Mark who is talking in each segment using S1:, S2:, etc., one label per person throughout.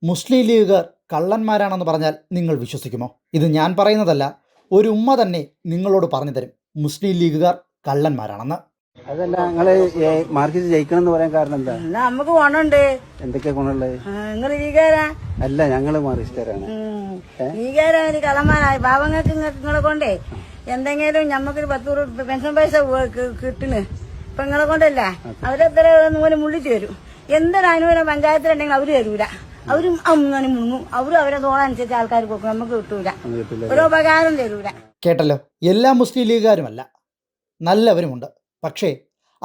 S1: മുസ്ലിം ലീഗുകാർ കള്ളന്മാരാണെന്ന് പറഞ്ഞാൽ നിങ്ങൾ വിശ്വസിക്കുമോ? ഇത് ഞാൻ പറയുന്നതല്ല, ഒരു ഉമ്മ തന്നെ നിങ്ങളോട് പറഞ്ഞു തരും മുസ്ലിം ലീഗുകാർ കള്ളന്മാരാണെന്ന്.
S2: അതല്ല, നിങ്ങള് മാർക്കറ്റ് ജയിക്കണം എന്ന് പറയാൻ കാരണം എന്താ?
S3: നമുക്ക് ഗുണമുണ്ട്.
S2: എന്തൊക്കെ ഗുണമുള്ളത്?
S3: നിങ്ങൾ ലീഗാരാ?
S2: അല്ല, ഞങ്ങള് മാർക്സിസ്റ്റുകാരാണ്.
S3: ലീഗാരാണ് കള്ളന്മാരായി. പാവങ്ങൾക്ക് നിങ്ങളെ കൊണ്ടേ എന്തെങ്കിലും ഞമ്മക്കൊരു 10 രൂപ പെൻഷൻ പൈസ കിട്ടുന്നു. ഇപ്പൊ നിങ്ങളെ കൊണ്ടല്ല അവരെത്ര മുള്ളിട്ട് വരും. എന്തൊരു അനുകൂലം പഞ്ചായത്തിലുണ്ടെങ്കിൽ അവര് തരൂല. അവരും അങ്ങനെ മുങ്ങും. അവരും അവരെ തോന്നനുസരിച്ച് ആൾക്കാർ കൊടുക്കും. നമുക്ക് കിട്ടൂല, ഒരു ഉപകാരം തരൂല.
S1: കേട്ടല്ലോ, എല്ലാ മുസ്ലിം ലീഗുകാരുമല്ല, നല്ലവരുമുണ്ട്. പക്ഷേ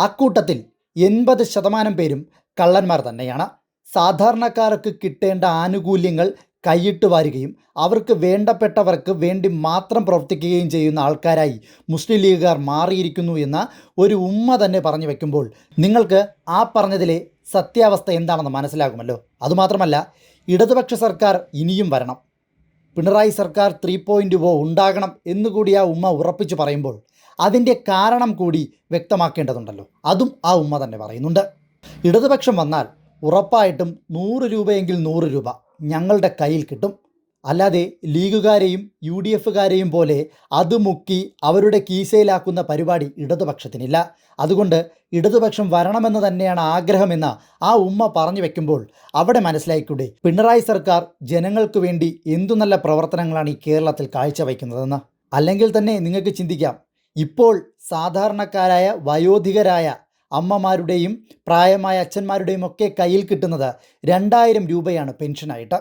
S1: അക്കൂട്ടത്തിൽ 80% പേരും കള്ളന്മാർ തന്നെയാണ്. സാധാരണക്കാർക്ക് കിട്ടേണ്ട ആനുകൂല്യങ്ങൾ കൈയിട്ട് വാരുകയും അവർക്ക് വേണ്ടപ്പെട്ടവർക്ക് വേണ്ടി മാത്രം പ്രവർത്തിക്കുകയും ചെയ്യുന്ന ആൾക്കാരായി മുസ്ലിം ലീഗുകാർ മാറിയിരിക്കുന്നു എന്ന ഒരു ഉമ്മ തന്നെ പറഞ്ഞു വയ്ക്കുമ്പോൾ നിങ്ങൾക്ക് ആ പറഞ്ഞതിലെ സത്യാവസ്ഥ എന്താണെന്ന് മനസ്സിലാകുമല്ലോ. അതുമാത്രമല്ല, ഇടതുപക്ഷ സർക്കാർ ഇനിയും വരണം, പിണറായി സർക്കാർ 3.0 ഉണ്ടാകണം എന്നുകൂടി ആ ഉമ്മ ഉറപ്പിച്ചു പറയുമ്പോൾ അതിൻ്റെ കാരണം കൂടി വ്യക്തമാക്കേണ്ടതുണ്ടല്ലോ. അതും ആ ഉമ്മ തന്നെ പറയുന്നുണ്ട്. ഇടതുപക്ഷം വന്നാൽ ഉറപ്പായിട്ടും 100 രൂപയെങ്കിൽ 100 രൂപ ഞങ്ങളുടെ കയ്യിൽ കിട്ടും. അല്ലാതെ ലീഗുകാരെയും UDFകാരെയും പോലെ അത് മുക്കി അവരുടെ കീശയിലാക്കുന്ന പരിപാടി ഇടതുപക്ഷത്തിനില്ല. അതുകൊണ്ട് ഇടതുപക്ഷം വരണമെന്ന് തന്നെയാണ് ആഗ്രഹമെന്ന് ആ ഉമ്മ പറഞ്ഞു വെക്കുമ്പോൾ അവിടെ മനസ്സിലായിക്കൂടെ പിണറായി സർക്കാർ ജനങ്ങൾക്ക് വേണ്ടി എന്തു നല്ല പ്രവർത്തനങ്ങളാണ് ഈ കേരളത്തിൽ കാഴ്ചവെക്കുന്നതെന്ന്. അല്ലെങ്കിൽ തന്നെ നിങ്ങൾക്ക് ചിന്തിക്കാം, ഇപ്പോൾ സാധാരണക്കാരായ വയോധികരായ അമ്മമാരുടെയും പ്രായമായ അച്ഛന്മാരുടെയും ഒക്കെ കയ്യിൽ കിട്ടുന്നത് 2000 രൂപയാണ് പെൻഷനായിട്ട്.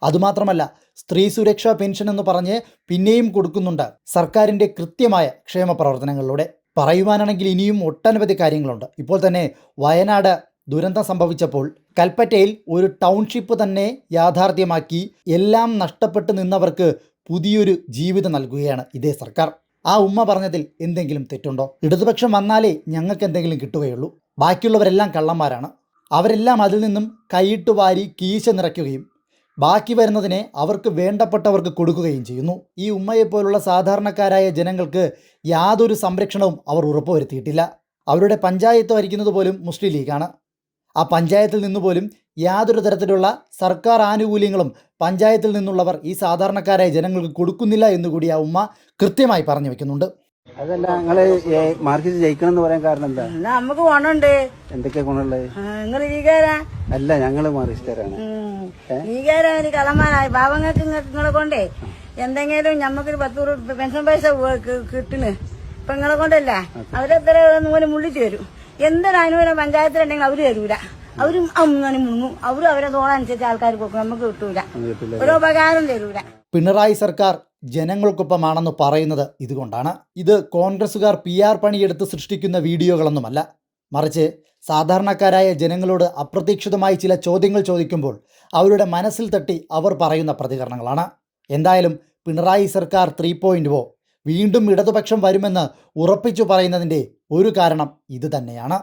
S1: അതുമാത്രമല്ല, സ്ത്രീ സുരക്ഷാ പെൻഷൻ എന്ന് പറഞ്ഞ് പിന്നെയും കൊടുക്കുന്നുണ്ട് സർക്കാരിൻ്റെ കൃത്യമായ ക്ഷേമ പ്രവർത്തനങ്ങളിലൂടെ. പറയുവാനാണെങ്കിൽ ഇനിയും ഒട്ടനവധി കാര്യങ്ങളുണ്ട്. ഇപ്പോൾ തന്നെ വയനാട് ദുരന്തം സംഭവിച്ചപ്പോൾ കൽപ്പറ്റയിൽ ഒരു ടൗൺഷിപ്പ് തന്നെ യാഥാർത്ഥ്യമാക്കി എല്ലാം നഷ്ടപ്പെട്ട് നിന്നവർക്ക് പുതിയൊരു ജീവിതം നൽകുകയാണ് ഇതേ സർക്കാർ. ആ ഉമ്മ പറഞ്ഞതിൽ എന്തെങ്കിലും തെറ്റുണ്ടോ? ഇടതുപക്ഷം വന്നാലേ ഞങ്ങൾക്ക് എന്തെങ്കിലും കിട്ടുകയുള്ളൂ, ബാക്കിയുള്ളവരെല്ലാം കള്ളന്മാരാണ്, അവരെല്ലാം അതിൽ നിന്നും കൈയിട്ട് വാരി കീശ നിറയ്ക്കുകയും ബാക്കി വരുന്നതിനെ അവർക്ക് വേണ്ടപ്പെട്ടവർക്ക് കൊടുക്കുകയും ചെയ്യുന്നു. ഈ ഉമ്മയെപ്പോലുള്ള സാധാരണക്കാരായ ജനങ്ങൾക്ക് യാതൊരു സംരക്ഷണവും അവർ ഉറപ്പുവരുത്തിയിട്ടില്ല. അവരുടെ പഞ്ചായത്ത് ഭരിക്കുന്നത് പോലും മുസ്ലിം ലീഗാണ്. ആ പഞ്ചായത്തിൽ നിന്നുപോലും യാതൊരു തരത്തിലുള്ള സർക്കാർ ആനുകൂല്യങ്ങളും പഞ്ചായത്തിൽ നിന്നുള്ളവർ ഈ സാധാരണക്കാരായ ജനങ്ങൾക്ക് കൊടുക്കുന്നില്ല എന്നുകൂടി ആ ഉമ്മ കൃത്യമായി പറഞ്ഞു വെക്കുന്നുണ്ട്.
S2: അതല്ല, നിങ്ങള് മാർക്കറ്റ് ജയിക്കണം എന്ന് പറയാൻ കാരണം എന്താ?
S3: നമുക്ക് ഗുണമുണ്ട്.
S2: എന്തൊക്കെ ഗുണമുള്ളത്?
S3: നിങ്ങൾ ലീഗാരാ?
S2: അല്ല, ഞങ്ങള് മാർക്സിസ്റ്റുകാരാണ്.
S3: ലീഗാരാണ് കള്ളന്മാരായി. പാവങ്ങൾക്ക് നിങ്ങളെ കൊണ്ടേ എന്തെങ്കിലും ഞമ്മക്കൊരു 10 രൂപ പെൻഷൻ പൈസ കിട്ടുന്നു. ഇപ്പൊ നിങ്ങളെ കൊണ്ടല്ല അവരെത്ര മുള്ളിട്ട് വരും. എന്തൊരു അനുകൂലം പഞ്ചായത്തിലുണ്ടെങ്കിൽ അവര് തരൂല. അവരും അങ്ങനെ മുങ്ങും. അവരും അവരെ തോന്നനുസരിച്ച് ആൾക്കാർ കൊടുക്കും. നമുക്ക് കിട്ടൂല, ഒരു ഉപകാരം തരൂല.
S1: പിണറായി സർക്കാർ ജനങ്ങൾക്കൊപ്പമാണെന്ന് പറയുന്നത് ഇതുകൊണ്ടാണ്. ഇത് കോൺഗ്രസുകാർ PR പണിയെടുത്ത് സൃഷ്ടിക്കുന്ന വീഡിയോകളൊന്നുമല്ല, മറിച്ച് സാധാരണക്കാരായ ജനങ്ങളോട് അപ്രതീക്ഷിതമായി ചില ചോദ്യങ്ങൾ ചോദിക്കുമ്പോൾ അവരുടെ മനസ്സിൽ തട്ടി അവർ പറയുന്ന പ്രതികരണങ്ങളാണ്. എന്തായാലും പിണറായി സർക്കാർ 3.0 വീണ്ടും ഇടതുപക്ഷം വരുമെന്ന് ഉറപ്പിച്ചു പറയുന്നതിൻ്റെ ഒരു കാരണം ഇത് തന്നെയാണ്.